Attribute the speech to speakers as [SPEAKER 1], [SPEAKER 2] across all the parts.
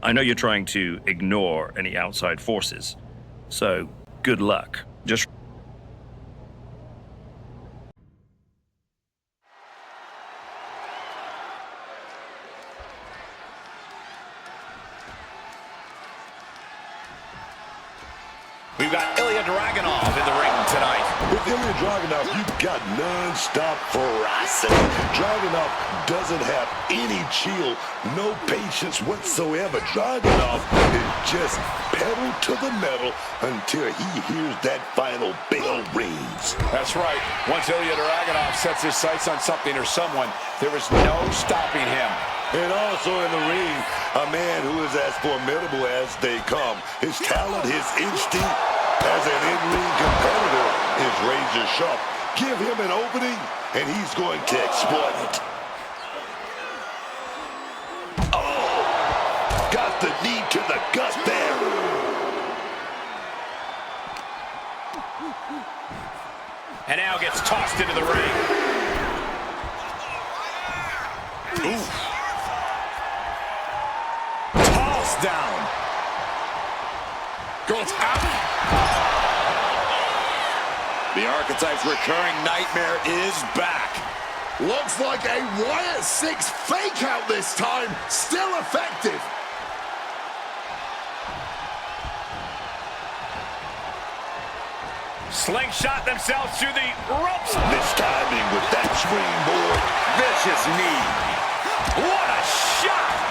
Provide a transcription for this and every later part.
[SPEAKER 1] I know you're trying to ignore any outside forces, so good luck. Just
[SPEAKER 2] we've got Ilya Dragunov in the ring tonight.
[SPEAKER 3] With Ilya Dragunov, you've got non-stop ferocity. Dragunov doesn't have any chill, no patience whatsoever. Dragunov is just pedal to the metal until he hears that final bell rings.
[SPEAKER 2] That's right. Once Ilya Dragunov sets his sights on something or someone, there is no stopping him.
[SPEAKER 3] And also in the ring, a man who is as formidable as they come. His talent, his instinct as an in-ring competitor is razor sharp. Give him an opening, and he's going to exploit it. Oh! Got the knee to the gut there.
[SPEAKER 2] And now gets tossed into the ring. Ooh. Tossed down. Goes out. The Archetype's recurring nightmare is back.
[SPEAKER 4] Looks like a Wyatt 6 fake out this time. Still effective.
[SPEAKER 2] Slingshot themselves through the ropes.
[SPEAKER 3] Mistiming with that springboard.
[SPEAKER 2] Vicious knee. What a shot.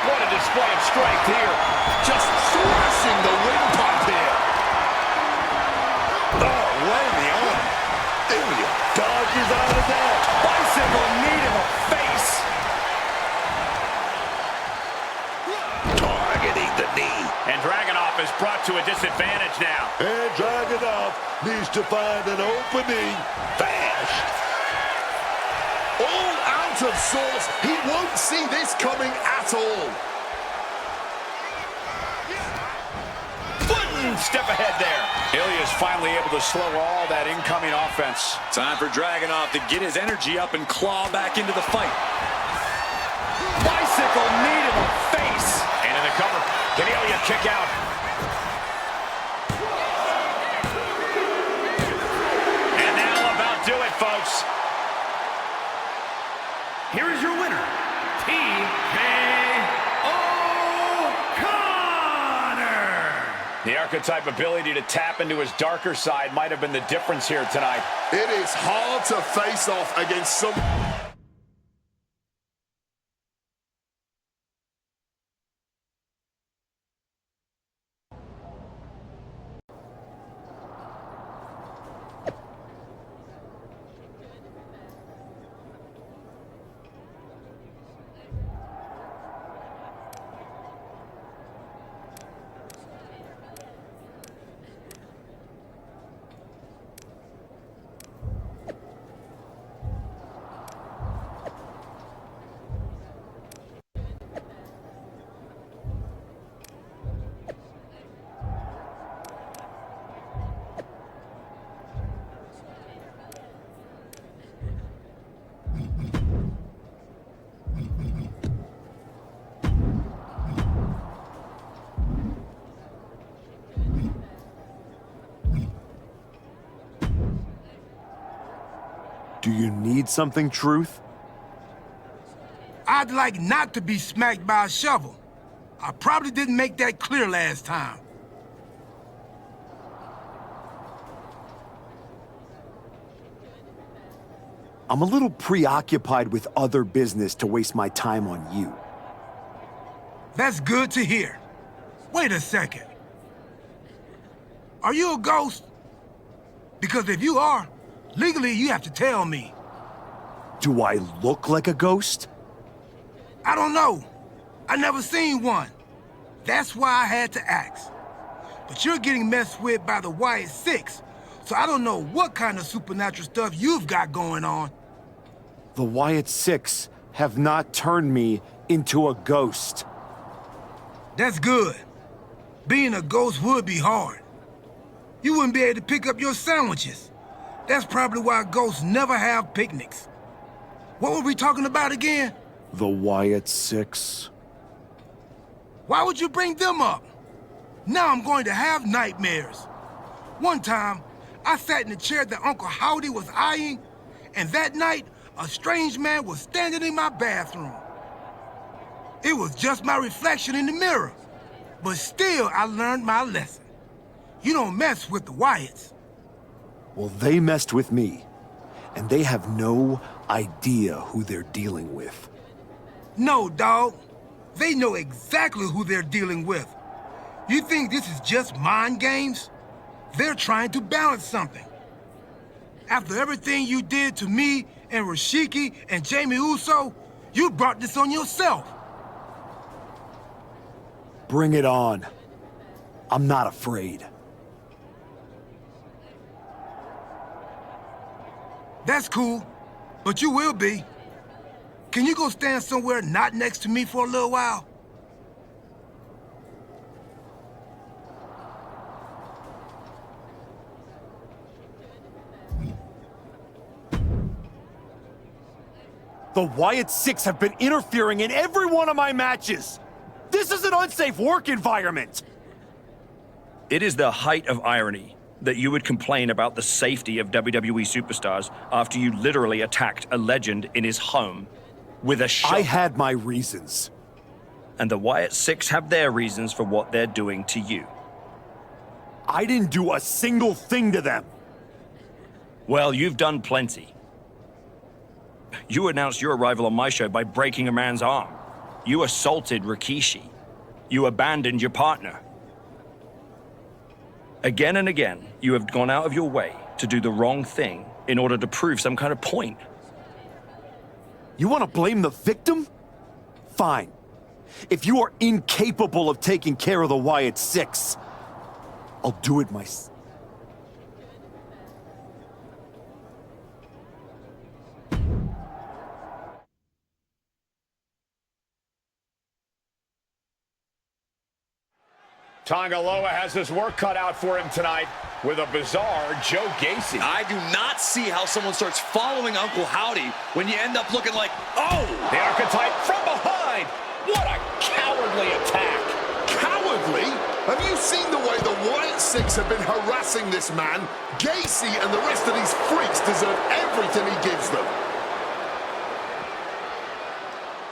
[SPEAKER 2] What a display of strength here.
[SPEAKER 4] Just thrashing the windpipe here.
[SPEAKER 3] Oh, right in the arm. Ilya dodges out of that.
[SPEAKER 2] Bicycle knee to the face.
[SPEAKER 3] Targeting the knee.
[SPEAKER 2] And Dragunov is brought to a disadvantage now.
[SPEAKER 3] And Dragunov needs to find an opening fast.
[SPEAKER 4] All out of sorts. He won't see this coming at all.
[SPEAKER 2] Step ahead there. Ilya's finally able to slow all that incoming offense. Time for Dragunov to get his energy up and claw back into the fight. Bicycle knee to the face. And in the cover. Can Ilya kick out? And that'll about do it, folks.
[SPEAKER 5] Here is your winner,
[SPEAKER 2] The Archetype ability to tap into his darker side might have been the difference here tonight.
[SPEAKER 4] It is hard to face off against some...
[SPEAKER 6] Do you need something, Truth?
[SPEAKER 5] I'd like not to be smacked by a shovel. I probably didn't make that clear last time.
[SPEAKER 6] I'm a little preoccupied with other business to waste my time on you.
[SPEAKER 5] That's good to hear. Wait a second. Are you a ghost? Because if you are, legally you have to tell me.
[SPEAKER 6] Do I look like a ghost?
[SPEAKER 5] I don't know. I never seen one. That's why I had to ask. But you're getting messed with by the Wyatt 6, so I don't know what kind of supernatural stuff you've got going on.
[SPEAKER 6] The Wyatt 6 have not turned me into a ghost.
[SPEAKER 5] That's good. Being a ghost would be hard. You wouldn't be able to pick up your sandwiches. That's probably why ghosts never have picnics. What were we talking about again?
[SPEAKER 6] The Wyatt Six.
[SPEAKER 5] Why would you bring them up? Now I'm going to have nightmares. One time, I sat in the chair that Uncle Howdy was eyeing, and that night, a strange man was standing in my bathroom. It was just my reflection in the mirror, but still I learned my lesson. You don't mess with the Wyatts.
[SPEAKER 6] Well, they messed with me, and they have no idea who they're dealing with.
[SPEAKER 5] No, dog. They know exactly who they're dealing with. You think this is just mind games? They're trying to balance something. After everything you did to me and Rashiki and Jamie Uso, you brought this on yourself.
[SPEAKER 6] Bring it on. I'm not afraid.
[SPEAKER 5] That's cool, but you will be. Can you go stand somewhere not next to me for a little while?
[SPEAKER 6] The Wyatt Six have been interfering in every one of my matches! This is an unsafe work environment!
[SPEAKER 1] It is the height of irony that you would complain about the safety of WWE superstars after you literally attacked a legend in his home with a shot.
[SPEAKER 6] I had my reasons.
[SPEAKER 1] And the Wyatt Six have their reasons for what they're doing to you.
[SPEAKER 6] I didn't do a single thing to them.
[SPEAKER 1] Well, you've done plenty. You announced your arrival on my show by breaking a man's arm. You assaulted Rikishi. You abandoned your partner. Again and again, you have gone out of your way to do the wrong thing in order to prove some kind of point.
[SPEAKER 6] You want to blame the victim? Fine. If you are incapable of taking care of the Wyatt Six, I'll do it myself.
[SPEAKER 2] Tangaloa has his work cut out for him tonight with a bizarre Joe Gacy.
[SPEAKER 7] I do not see how someone starts following Uncle Howdy when you end up looking like, oh!
[SPEAKER 2] The archetype from behind. What a cowardly attack.
[SPEAKER 4] Cowardly? Have you seen the way the Wyatt Six have been harassing this man? Gacy and the rest of these freaks deserve everything he gives them.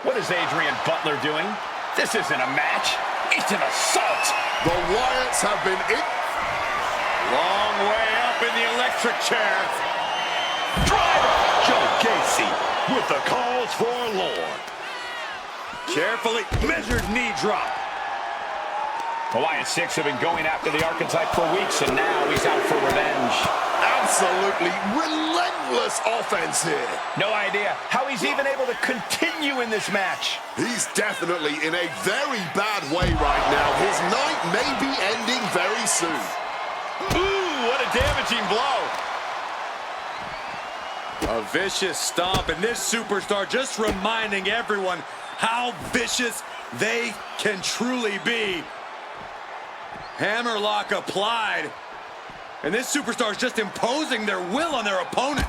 [SPEAKER 2] What is Adrian Butler doing? This isn't a match. It's an assault.
[SPEAKER 4] The Wyatts have been in.
[SPEAKER 2] Long way up in the electric chair.
[SPEAKER 3] Driver! Joe Gacy with the cause for Lord.
[SPEAKER 2] Carefully measured knee drop. The Wyatt Six have been going after the archetype for weeks, and now he's out for revenge.
[SPEAKER 4] Absolutely relentless offense here.
[SPEAKER 2] No idea how he's even able to continue in this match.
[SPEAKER 4] He's definitely in a very bad way right now. His night may be ending very soon.
[SPEAKER 2] Ooh, what a damaging blow.
[SPEAKER 7] A vicious stomp, and this superstar just reminding everyone how vicious they can truly be. Hammerlock applied. And this superstar is just imposing their will on their opponent.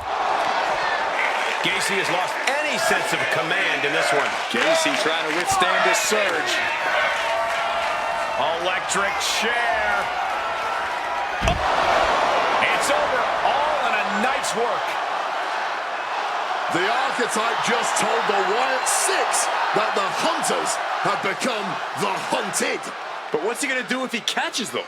[SPEAKER 2] Gacy has lost any sense of command in this one.
[SPEAKER 7] Gacy trying to withstand this surge.
[SPEAKER 2] Electric chair. It's over. All in a night's work.
[SPEAKER 4] The archetype just told the Wyatt Six that the hunters have become the hunted.
[SPEAKER 7] But what's he going to do if he catches them?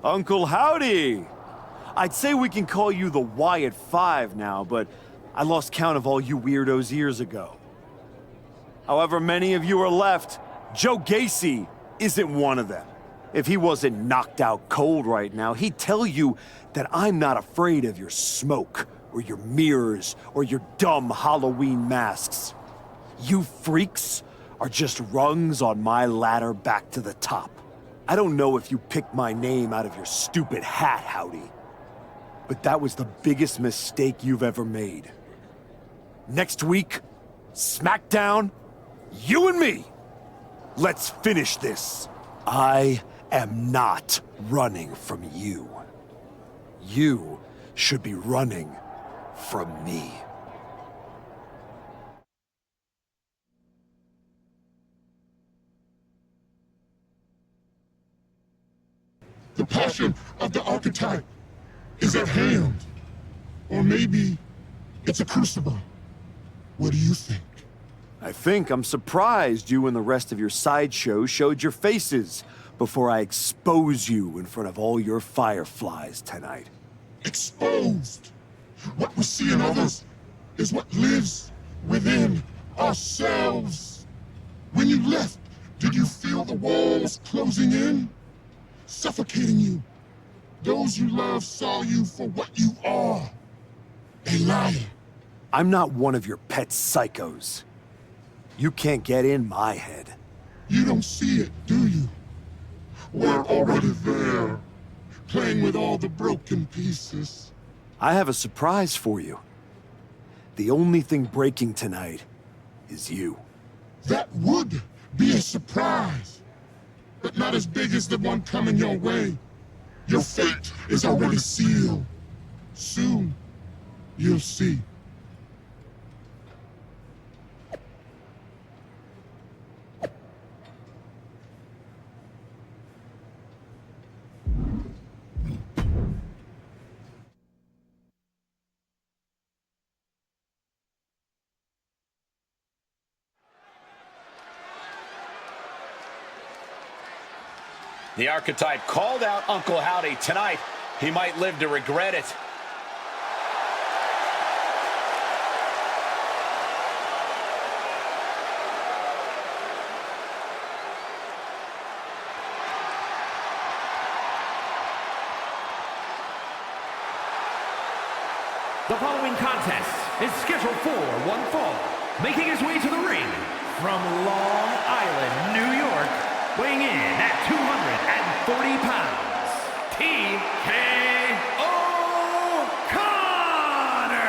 [SPEAKER 6] Uncle Howdy! I'd say we can call you the Wyatt Five now, but I lost count of all you weirdos years ago. However many of you are left, Joe Gacy isn't one of them. If he wasn't knocked out cold right now, he'd tell you that I'm not afraid of your smoke, or your mirrors, or your dumb Halloween masks. You freaks are just rungs on my ladder back to the top. I don't know if you picked my name out of your stupid hat, Howdy. But that was the biggest mistake you've ever made. Next week, SmackDown, you and me. Let's finish this. I am not running from you. You should be running from me.
[SPEAKER 8] The passion of the archetype is at hand. Or maybe it's a crucible. What do you think?
[SPEAKER 6] I think I'm surprised you and the rest of your sideshow showed your faces before I expose you in front of all your fireflies tonight.
[SPEAKER 8] Exposed. What we see in others is what lives within ourselves. When you left, did you feel the walls closing in? Suffocating you. Those you love saw you for what you are. A liar.
[SPEAKER 6] I'm not one of your pet psychos. You can't get in my head.
[SPEAKER 8] You don't see it, do you? We're already there, playing with all the broken pieces.
[SPEAKER 6] I have a surprise for you. The only thing breaking tonight is you.
[SPEAKER 8] That would be a surprise, but not as big as the one coming your way. Your fate is already sealed. Soon, you'll see.
[SPEAKER 2] The archetype called out Uncle Howdy tonight. He might live to regret it.
[SPEAKER 9] The following contest is scheduled for one fall. Making his way to the ring from Long Island, New York, weighing in at 240 pounds, TKO O'Connor!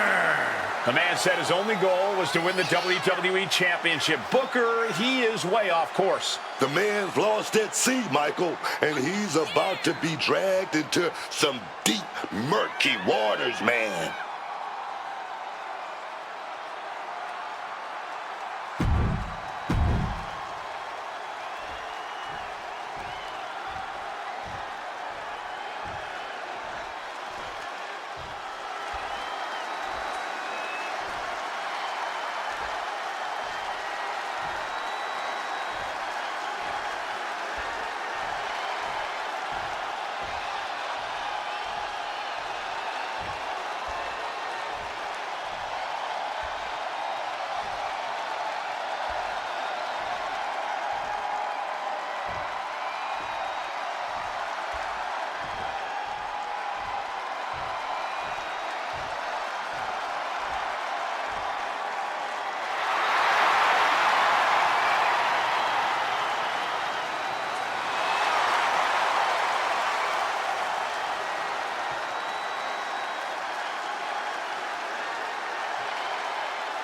[SPEAKER 2] The man said his only goal was to win the WWE Championship. Booker, he is way off course.
[SPEAKER 3] The man's lost at sea, Michael, and he's about to be dragged into some deep, murky waters, man.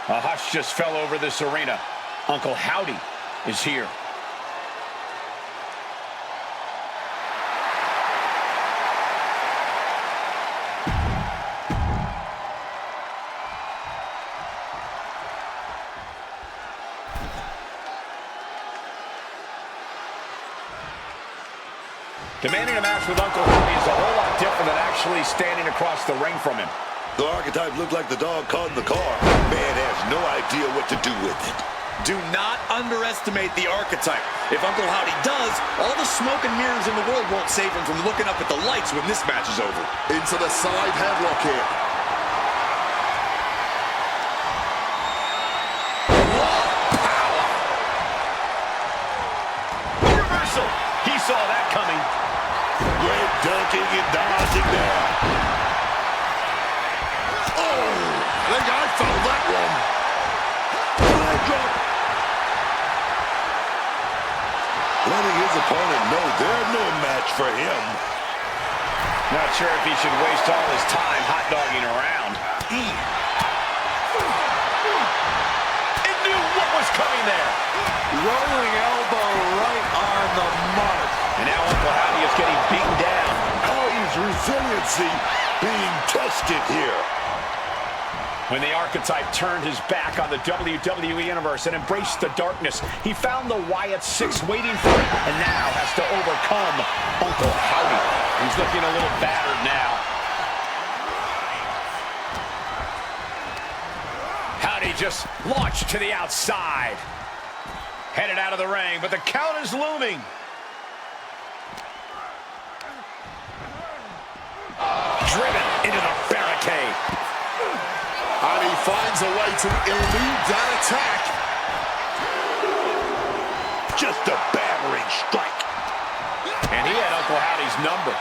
[SPEAKER 2] A hush just fell over this arena. Uncle Howdy is here. Demanding a match with Uncle Howdy is a whole lot different than actually standing across the ring from him.
[SPEAKER 3] The archetype looked like the dog caught in the car. Man has no idea what to do with it.
[SPEAKER 7] Do not underestimate the archetype. If Uncle Howdy does, all the smoke and mirrors in the world won't save him from looking up at the lights when this match is over.
[SPEAKER 4] Into the side headlock here.
[SPEAKER 2] Reversal. He saw that coming.
[SPEAKER 3] Great ducking and dodging there.
[SPEAKER 4] I think I found that one.
[SPEAKER 3] Leg drop. letting his opponent know they're no match for him.
[SPEAKER 2] Not sure if he should waste all his time hot-dogging around. It knew what was coming there.
[SPEAKER 7] Rolling elbow right on the mark.
[SPEAKER 2] And now Uncle Howdy is getting beaten down.
[SPEAKER 3] Howdy's resiliency being tested here.
[SPEAKER 2] When the Archetype turned his back on the WWE Universe and embraced the darkness, he found the Wyatt 6 waiting for him, and now has to overcome Uncle Howdy. He's looking a little battered now. Howdy just launched to the outside. Headed out of the ring, but the count is looming. Driven into the barricade.
[SPEAKER 4] And he finds a way to elude that attack.
[SPEAKER 3] Just a battering strike.
[SPEAKER 2] And he had Uncle Howdy's number.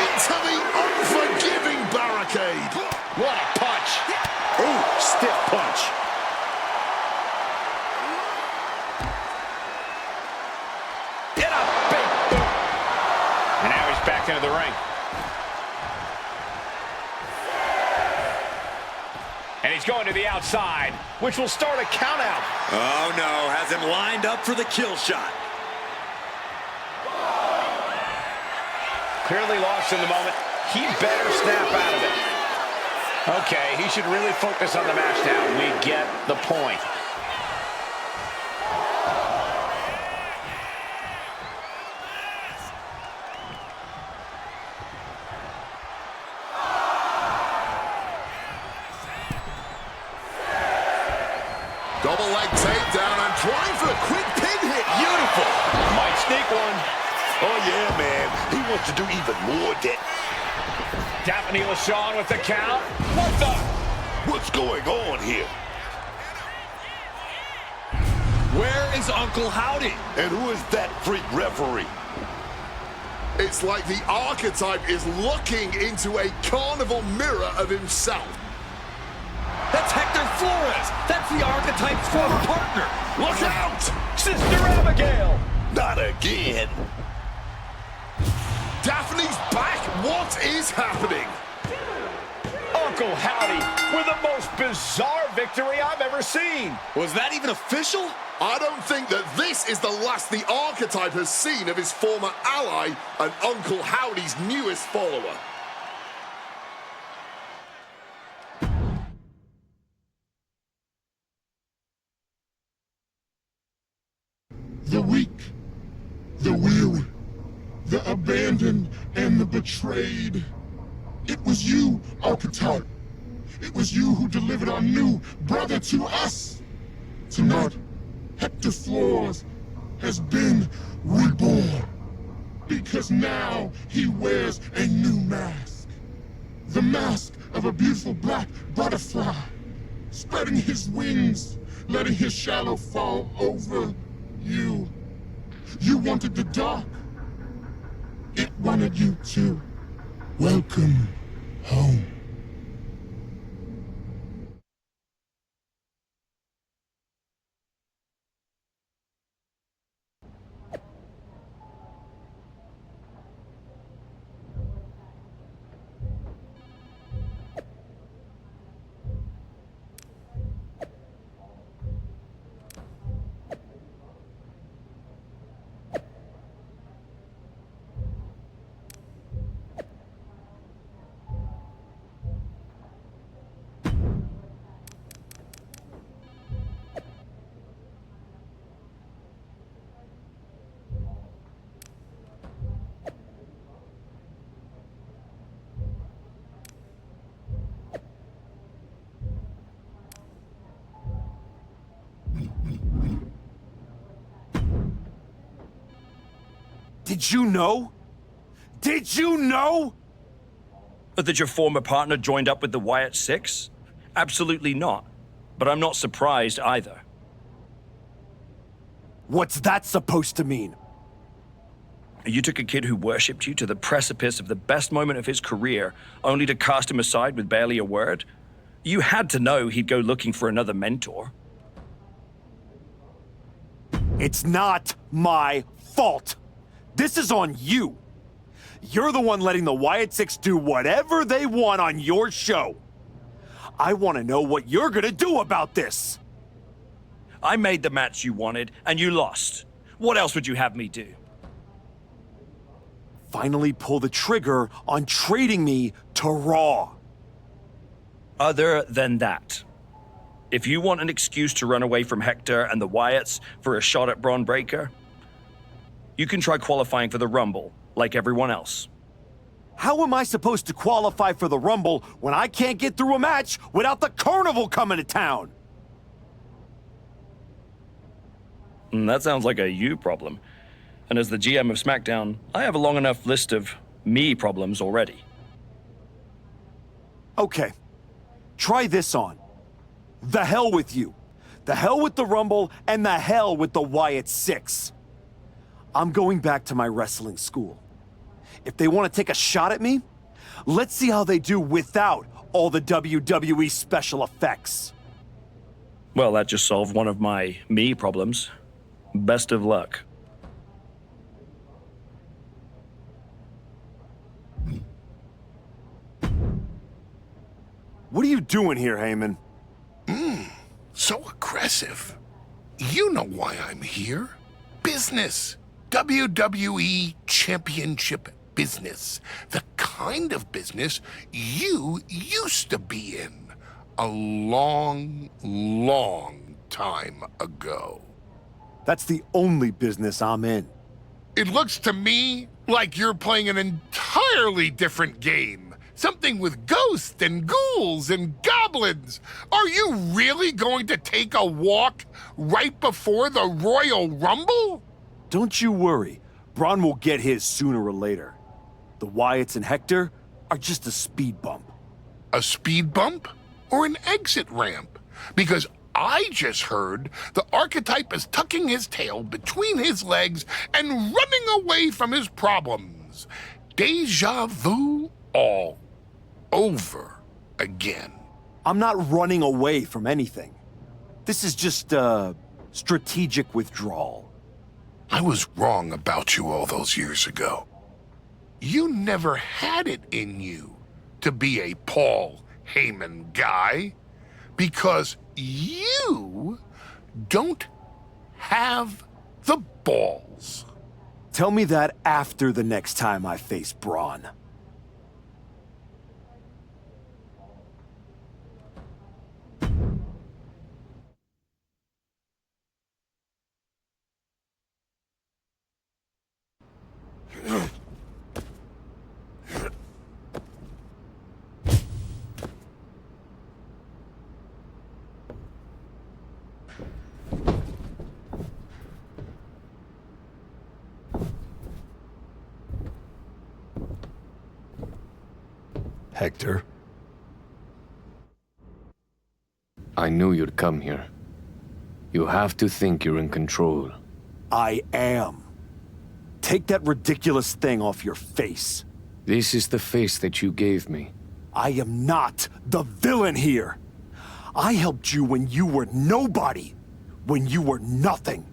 [SPEAKER 4] Into the unforgiving barricade.
[SPEAKER 2] What a punch. Ooh, stiff punch. In a big boot. And now he's back into the ring. And he's going to the outside, which will start a count out.
[SPEAKER 7] Oh no, has him lined up for the kill shot.
[SPEAKER 2] Clearly lost in the moment. He better snap out of it. Okay, he should really focus on the match now. We get the point.
[SPEAKER 4] Double leg takedown and trying for a quick pin hit.
[SPEAKER 2] Beautiful. Might sneak one.
[SPEAKER 3] Oh, yeah, man. He wants to do even more damage.
[SPEAKER 2] Daphne LaShawn with the count. What the?
[SPEAKER 3] What's going on here?
[SPEAKER 7] Where is Uncle Howdy?
[SPEAKER 3] And who is that freak referee?
[SPEAKER 4] It's like the Archetype is looking into a carnival mirror of himself.
[SPEAKER 7] That's Hector Flores. That's the Archetype's former partner.
[SPEAKER 4] Look out!
[SPEAKER 2] Sister Abigail.
[SPEAKER 3] Not again.
[SPEAKER 4] Daphne's back. What is happening?
[SPEAKER 2] Uncle Howdy with the most bizarre victory I've ever seen.
[SPEAKER 7] Was that even official?
[SPEAKER 4] I don't think that this is the last the Archetype has seen of his former ally and Uncle Howdy's newest follower.
[SPEAKER 8] The weak, the weary, the abandoned, and the betrayed. It was you, Archetype. It was you who delivered our new brother to us. Tonight, Hector Flores has been reborn. Because now he wears a new mask. The mask of a beautiful black butterfly, spreading his wings, letting his shadow fall over you. You wanted the dark. It wanted you too. Welcome home.
[SPEAKER 6] Did you know? Did you know?
[SPEAKER 1] That your former partner joined up with the Wyatt 6? Absolutely not. But I'm not surprised either.
[SPEAKER 6] What's that supposed to mean?
[SPEAKER 1] You took a kid who worshipped you to the precipice of the best moment of his career, only to cast him aside with barely a word? You had to know he'd go looking for another mentor.
[SPEAKER 6] It's not my fault. This is on you. You're the one letting the Wyatt Six do whatever they want on your show. I want to know what you're gonna do about this.
[SPEAKER 1] I made the match you wanted, and you lost. What else would you have me do?
[SPEAKER 6] Finally pull the trigger on trading me to Raw.
[SPEAKER 1] Other than that, if you want an excuse to run away from Hector and the Wyatts for a shot at Braun Breaker, you can try qualifying for the Rumble, like everyone else.
[SPEAKER 6] How am I supposed to qualify for the Rumble when I can't get through a match without the Carnival coming to town?
[SPEAKER 1] That sounds like a you problem. And as the GM of SmackDown, I have a long enough list of me problems already.
[SPEAKER 6] Okay, try this on. The hell with you. The hell with the Rumble, and the hell with the Wyatt Six. I'm going back to my wrestling school. If they want to take a shot at me, let's see how they do without all the WWE special effects.
[SPEAKER 1] Well, that just solved one of my me problems. Best of luck.
[SPEAKER 6] What are you doing here, Heyman?
[SPEAKER 8] So aggressive. You know why I'm here. Business. WWE Championship business. The kind of business you used to be in a long, long time ago.
[SPEAKER 6] That's the only business I'm in.
[SPEAKER 8] It looks to me like you're playing an entirely different game. Something with ghosts and ghouls and goblins. Are you really going to take a walk right before the Royal Rumble?
[SPEAKER 6] Don't you worry. Braun will get his sooner or later. The Wyatts and Hector are just a speed bump.
[SPEAKER 8] A speed bump or an exit ramp? Because I just heard the archetype is tucking his tail between his legs and running away from his problems. Deja vu all over again.
[SPEAKER 6] I'm not running away from anything. This is just strategic withdrawal.
[SPEAKER 8] I was wrong about you all those years ago. You never had it in you to be a Paul Heyman guy because you don't have the balls.
[SPEAKER 6] Tell me that after the next time I face Braun.
[SPEAKER 10] Hector?
[SPEAKER 11] I knew you'd come here. You have to think you're in control.
[SPEAKER 6] I am. Take that ridiculous thing off your face.
[SPEAKER 11] This is the face that you gave me.
[SPEAKER 6] I am not the villain here. I helped you when you were nobody, when you were nothing.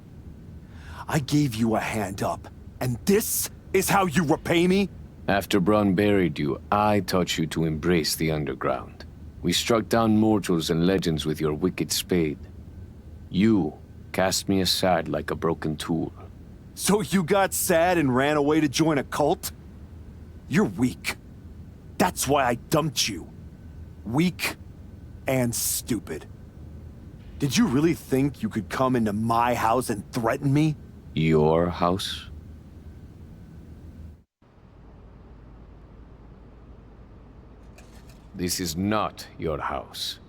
[SPEAKER 6] I gave you a hand up, and this is how you repay me?
[SPEAKER 11] After Braun buried you, I taught you to embrace the underground. We struck down mortals and legends with your wicked spade. You cast me aside like a broken tool.
[SPEAKER 6] So you got sad and ran away to join a cult? You're weak. That's why I dumped you. Weak and stupid. Did you really think you could come into my house and threaten me?
[SPEAKER 11] Your house? This is not your house.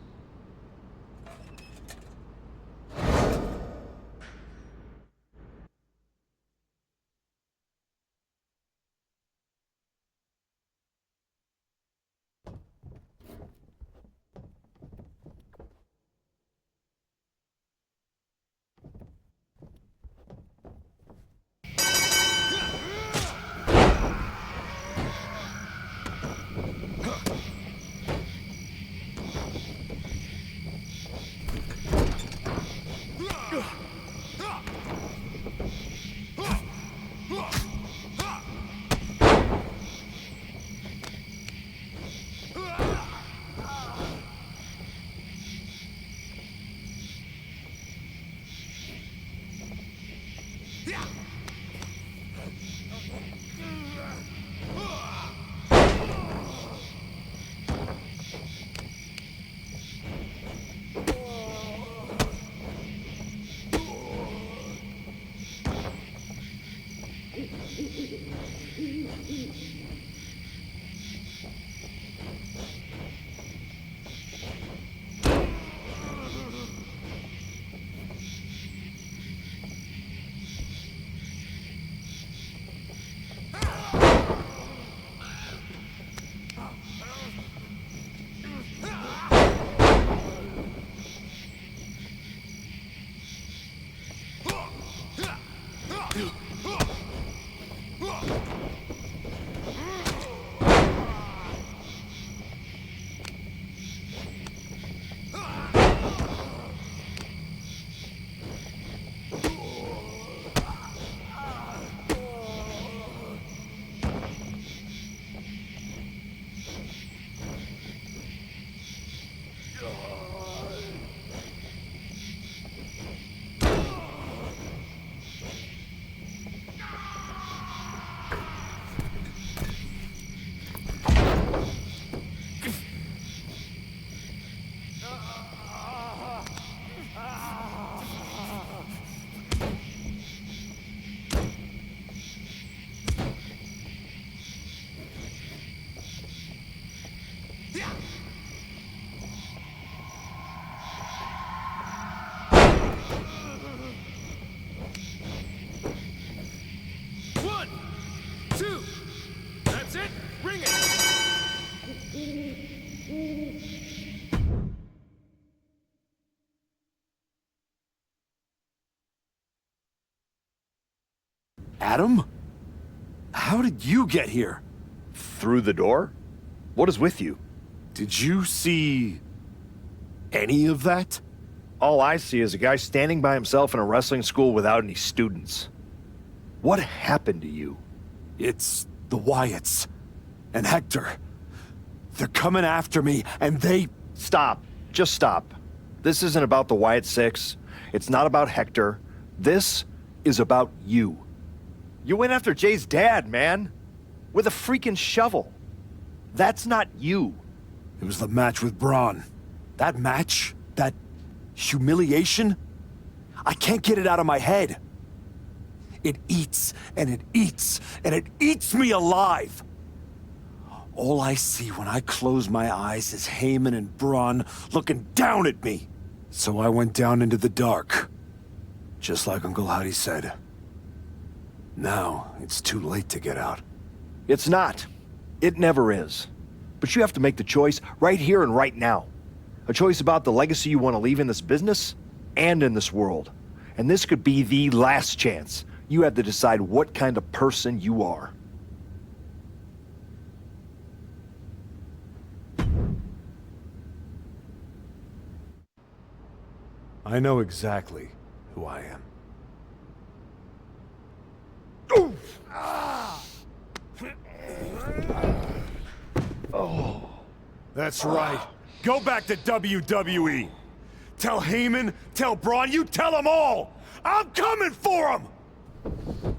[SPEAKER 6] Adam? How did you get here?
[SPEAKER 10] Through the door? What is with you?
[SPEAKER 6] Did you see any of that?
[SPEAKER 10] All I see is a guy standing by himself in a wrestling school without any students. What happened to you?
[SPEAKER 6] It's the Wyatts and Hector. They're coming after me, and they...
[SPEAKER 10] Stop. Just stop. This isn't about the Wyatt Six. It's not about Hector. This is about you. You went after Jay's dad, man. With a freaking shovel. That's not you.
[SPEAKER 6] It was the match with Braun. That match? That humiliation? I can't get it out of my head. It eats, and it eats, and it eats me alive. All I see when I close my eyes is Heyman and Braun looking down at me. So I went down into the dark. Just like Uncle Howdy said. Now, it's too late to get out.
[SPEAKER 10] It's not. It never is. But you have to make the choice right here and right now. A choice about the legacy you want to leave in this business and in this world. And this could be the last chance. You have to decide what kind of person you are.
[SPEAKER 6] I know exactly who I am. That's right. Go back to WWE. Tell Heyman, tell Braun, you tell them all! I'm coming for them!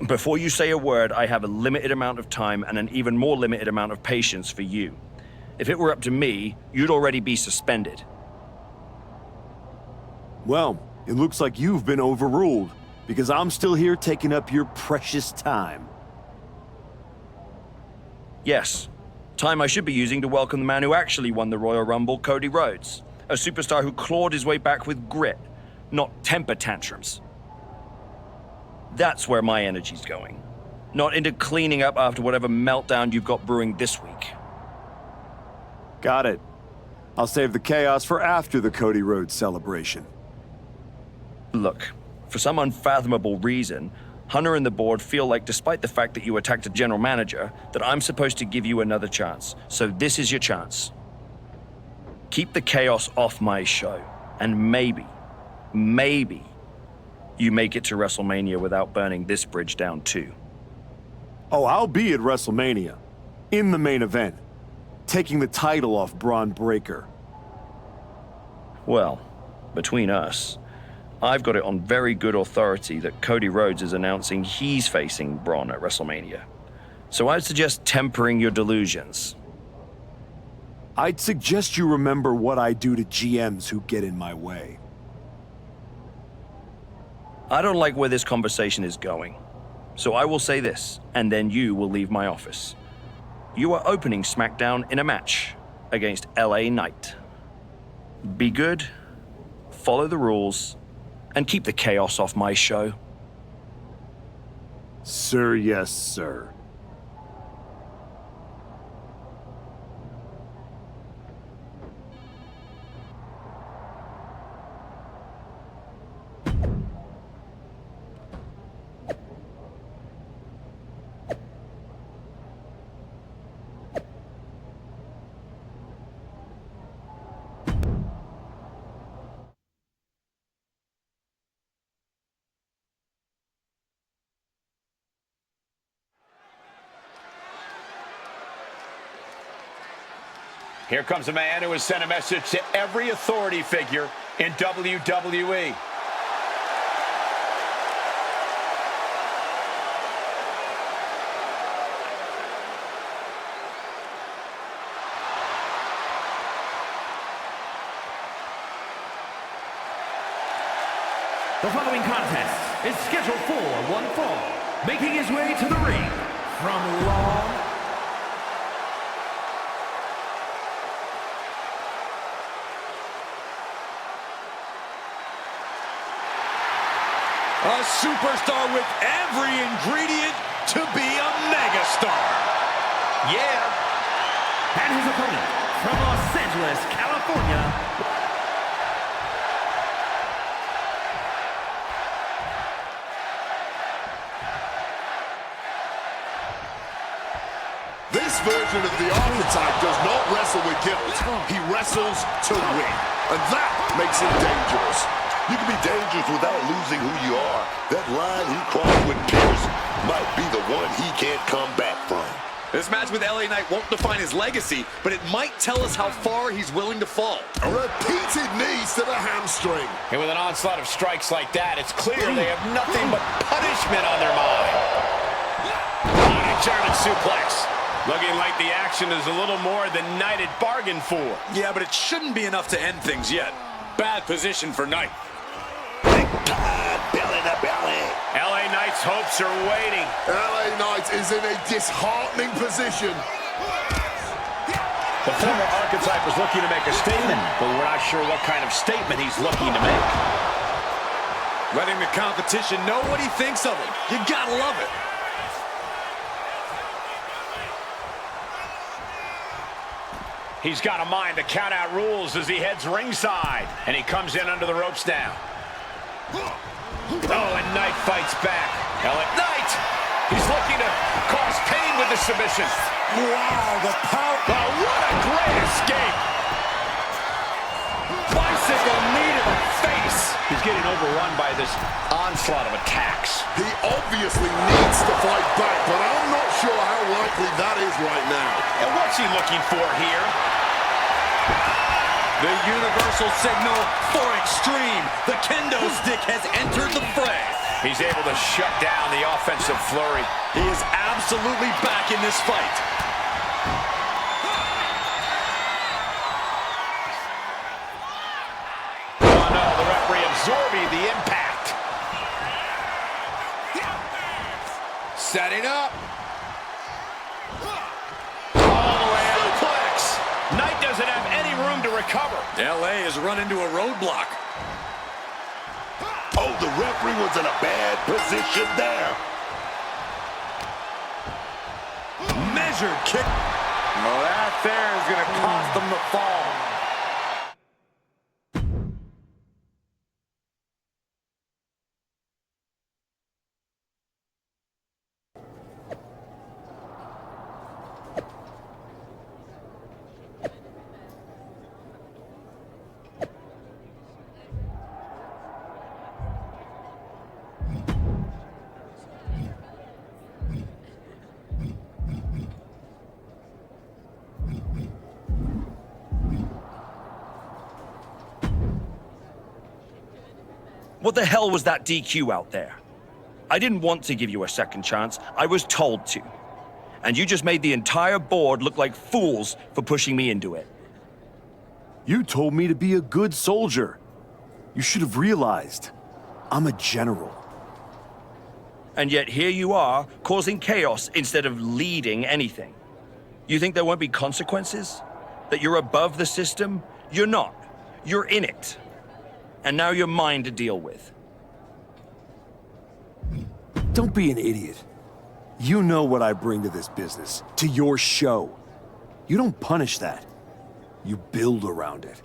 [SPEAKER 1] Before you say a word, I have a limited amount of time and an even more limited amount of patience for you. If it were up to me, you'd already be suspended.
[SPEAKER 6] Well, it looks like you've been overruled, because I'm still here taking up your precious time.
[SPEAKER 1] Yes, time I should be using to welcome the man who actually won the Royal Rumble, Cody Rhodes. A superstar who clawed his way back with grit, not temper tantrums. That's where my energy's going. Not into cleaning up after whatever meltdown you've got brewing this week.
[SPEAKER 6] Got it. I'll save the chaos for after the Cody Rhodes celebration.
[SPEAKER 1] Look, for some unfathomable reason, Hunter and the board feel like, despite the fact that you attacked a general manager, that I'm supposed to give you another chance. So this is your chance. Keep the chaos off my show, and maybe you make it to WrestleMania without burning this bridge down too.
[SPEAKER 6] Oh, I'll be at WrestleMania. In the main event. Taking the title off Braun Breaker.
[SPEAKER 1] Well, between us, I've got it on very good authority that Cody Rhodes is announcing he's facing Braun at WrestleMania. So I'd suggest tempering your delusions.
[SPEAKER 6] I'd suggest you remember what I do to GMs who get in my way.
[SPEAKER 1] I don't like where this conversation is going. So I will say this, and then you will leave my office. You are opening SmackDown in a match against LA Knight. Be good, follow the rules, and keep the chaos off my show.
[SPEAKER 6] Sir, yes, sir.
[SPEAKER 2] Here comes a man who has sent a message to every authority figure in WWE.
[SPEAKER 9] The following contest is scheduled for one fall. Making his way to the ring from Long
[SPEAKER 7] A superstar with every ingredient to be a megastar.
[SPEAKER 9] Yeah. And his opponent from Los Angeles, California.
[SPEAKER 4] This version of the archetype does not wrestle with guilt. He wrestles to win. And that makes him dangerous.
[SPEAKER 3] You can be dangerous without losing who you are. That line he crossed with Pierce might be the one he can't come back from.
[SPEAKER 7] This match with LA Knight won't define his legacy, but it might tell us how far he's willing to fall.
[SPEAKER 4] Repeated knees to the hamstring.
[SPEAKER 2] And with an onslaught of strikes like that, it's clear they have nothing but punishment on their mind. A German suplex. Looking like the action is a little more than Knight had bargained for.
[SPEAKER 7] Yeah, but it shouldn't be enough to end things yet. Bad position for Knight.
[SPEAKER 3] Belly to belly.
[SPEAKER 2] LA Knight's hopes are waiting.
[SPEAKER 4] LA Knight is in a disheartening position.
[SPEAKER 2] The former archetype is looking to make a statement, but we're not sure what kind of statement he's looking to make.
[SPEAKER 7] Letting the competition know what he thinks of him. You gotta love it.
[SPEAKER 2] He's got a mind to count out rules as he heads ringside. And he comes in under the ropes now. Oh, and Knight fights back. LA Knight! He's looking to cause pain with the submission.
[SPEAKER 7] Wow, the power.
[SPEAKER 2] Oh, what a great escape! Bicycle knee to the face. He's getting overrun by this onslaught of attacks.
[SPEAKER 4] He obviously needs to fight back, but I'm not sure how likely that is right now.
[SPEAKER 2] And what's he looking for here?
[SPEAKER 7] The universal signal for extreme. The kendo stick has entered the fray.
[SPEAKER 2] He's able to shut down the offensive flurry.
[SPEAKER 7] He is absolutely back in this fight.
[SPEAKER 2] Oh no, the referee absorbing the impact.
[SPEAKER 7] Setting up.
[SPEAKER 2] Knight doesn't have any room to recover.
[SPEAKER 7] LA has run into a roadblock.
[SPEAKER 3] Oh, the referee was in a bad position there.
[SPEAKER 7] Measured kick.
[SPEAKER 2] Well, that there is going to cost them the fall.
[SPEAKER 1] What the hell was that DQ out there? I didn't want to give you a second chance. I was told to. And you just made the entire board look like fools for pushing me into it.
[SPEAKER 6] You told me to be a good soldier. You should have realized. I'm a general.
[SPEAKER 1] And yet here you are, causing chaos instead of leading anything. You think there won't be consequences? That you're above the system? You're not. You're in it. And now you're mine to deal with.
[SPEAKER 6] Don't be an idiot. You know what I bring to this business, to your show. You don't punish that. You build around it.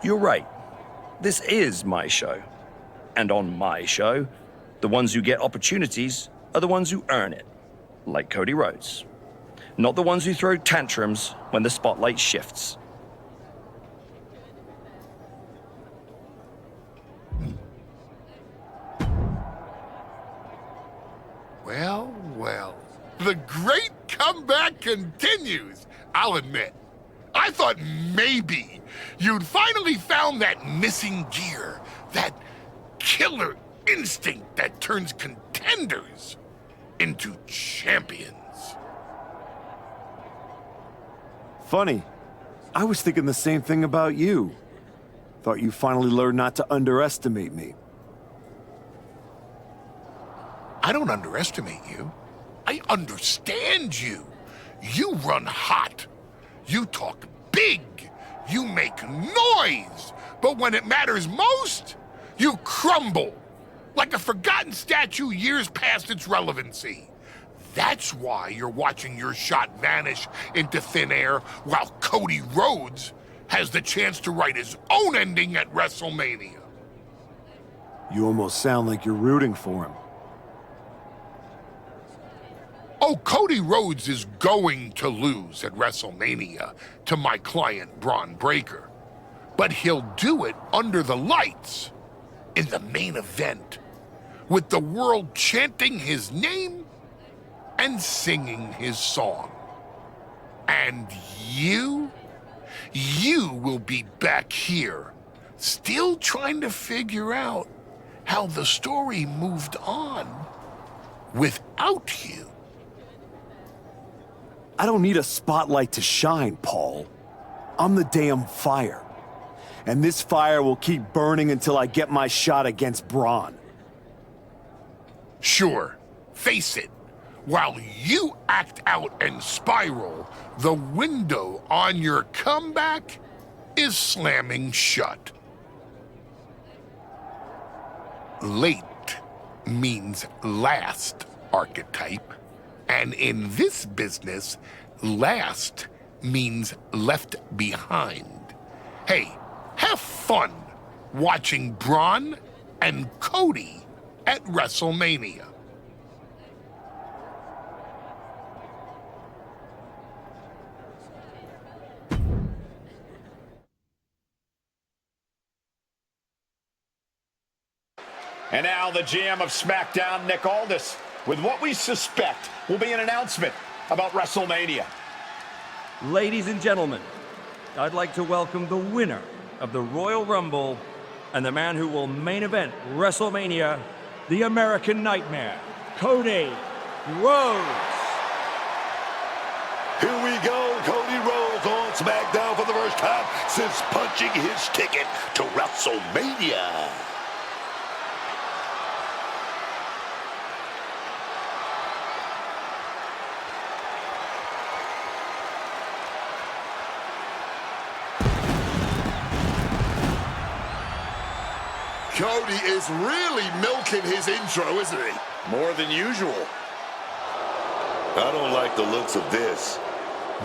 [SPEAKER 1] You're right. This is my show. And on my show, the ones who get opportunities are the ones who earn it. Like Cody Rhodes. Not the ones who throw tantrums when the spotlight shifts.
[SPEAKER 4] Well, well. The great comeback continues, I'll admit. I thought maybe you'd finally found that missing gear, that killer instinct that turns contenders into champions.
[SPEAKER 6] Funny. I was thinking the same thing about you. Thought you finally learned not to underestimate me.
[SPEAKER 4] I don't underestimate you. I understand you. You run hot. You talk big. You make noise. But when it matters most, you crumble. Like a forgotten statue years past its relevancy. That's why you're watching your shot vanish into thin air while Cody Rhodes has the chance to write his own ending at WrestleMania.
[SPEAKER 6] You almost sound like you're rooting for him.
[SPEAKER 4] Oh, Cody Rhodes is going to lose at WrestleMania to my client, Braun Breaker. But he'll do it under the lights, in the main event, with the world chanting his name and singing his song. And you will be back here, still trying to figure out how the story moved on without you.
[SPEAKER 6] I don't need a spotlight to shine, Paul. I'm the damn fire. And this fire will keep burning until I get my shot against Braun.
[SPEAKER 4] Sure, face it. While you act out and spiral, the window on your comeback is slamming shut. Late means last, archetype. And in this business, last means left behind. Hey, have fun watching Braun and Cody at WrestleMania.
[SPEAKER 2] And now the GM of SmackDown, Nick Aldis, with what we suspect will be an announcement about WrestleMania.
[SPEAKER 1] Ladies and gentlemen, I'd like to welcome the winner of the Royal Rumble and the man who will main event WrestleMania, the American Nightmare, Cody Rhodes.
[SPEAKER 3] Here we go, Cody Rhodes on SmackDown for the first time since punching his ticket to WrestleMania.
[SPEAKER 4] Cody is really milking his intro, isn't he?
[SPEAKER 2] More than usual.
[SPEAKER 3] I don't like the looks of this.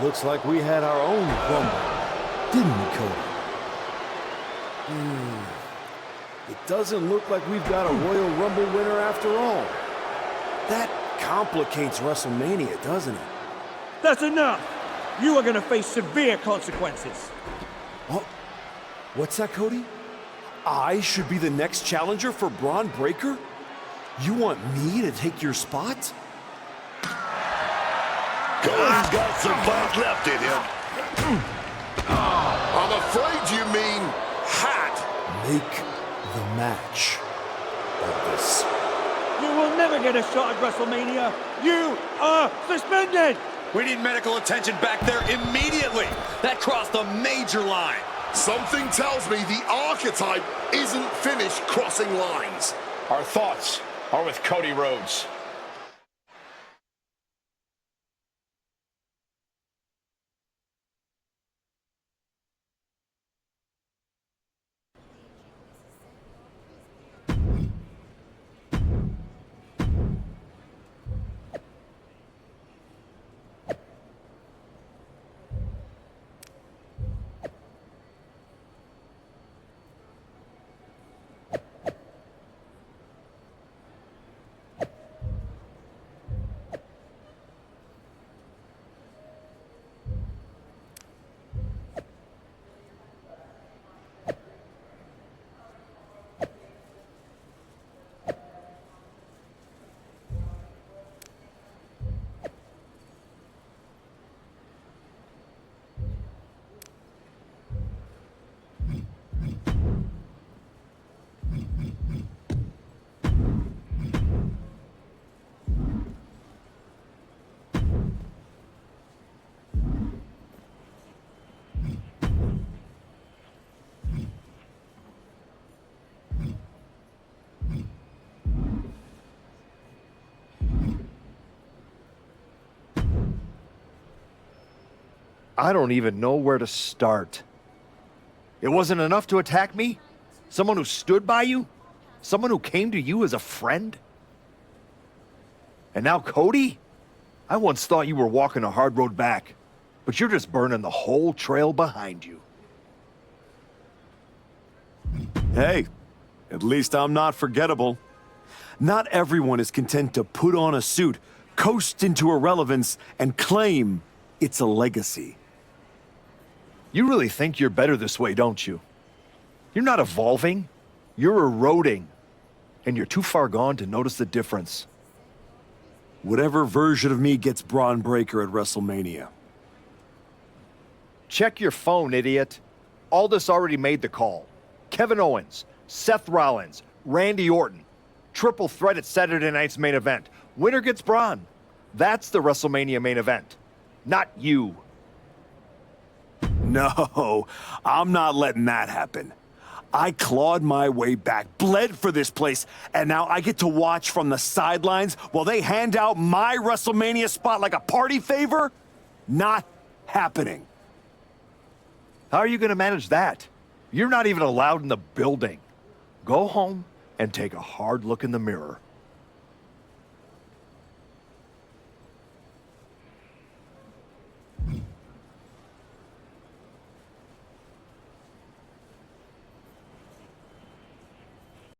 [SPEAKER 6] Looks like we had our own Rumble, didn't we, Cody? It doesn't look like we've got a Royal Rumble winner after all. That complicates WrestleMania, doesn't it?
[SPEAKER 1] That's enough! You are going to face severe consequences.
[SPEAKER 6] What? What's that, Cody? I should be the next challenger for Braun Breaker? You want me to take your spot?
[SPEAKER 3] Cody's got some fight left in him.
[SPEAKER 4] I'm afraid you mean hot.
[SPEAKER 6] make the match of this.
[SPEAKER 12] You will never get a shot at WrestleMania. You are suspended.
[SPEAKER 7] We need medical attention back there immediately. That crossed a major line.
[SPEAKER 3] Something tells me the archetype isn't finished crossing lines.
[SPEAKER 2] Our thoughts are with Cody Rhodes.
[SPEAKER 10] I don't even know where to start. It wasn't enough to attack me? Someone who stood by you? Someone who came to you as a friend? And now Cody? I once thought you were walking a hard road back, but you're just burning the whole trail behind you.
[SPEAKER 6] Hey, at least I'm not forgettable. Not everyone is content to put on a suit, coast into irrelevance, and claim it's a legacy.
[SPEAKER 10] You really think you're better this way, don't you? You're not evolving, you're eroding. And you're too far gone to notice the difference.
[SPEAKER 6] Whatever version of me gets Braun Breaker at WrestleMania.
[SPEAKER 10] Check your phone, idiot. Aldous already made the call. Kevin Owens, Seth Rollins, Randy Orton. Triple threat at Saturday night's main event. Winner gets Braun. That's the WrestleMania main event. Not you.
[SPEAKER 6] No, I'm not letting that happen. I clawed my way back, bled for this place, and now I get to watch from the sidelines while they hand out my WrestleMania spot like a party favor? Not happening.
[SPEAKER 10] How are you going to manage that? You're not even allowed in the building. Go home and take a hard look in the mirror.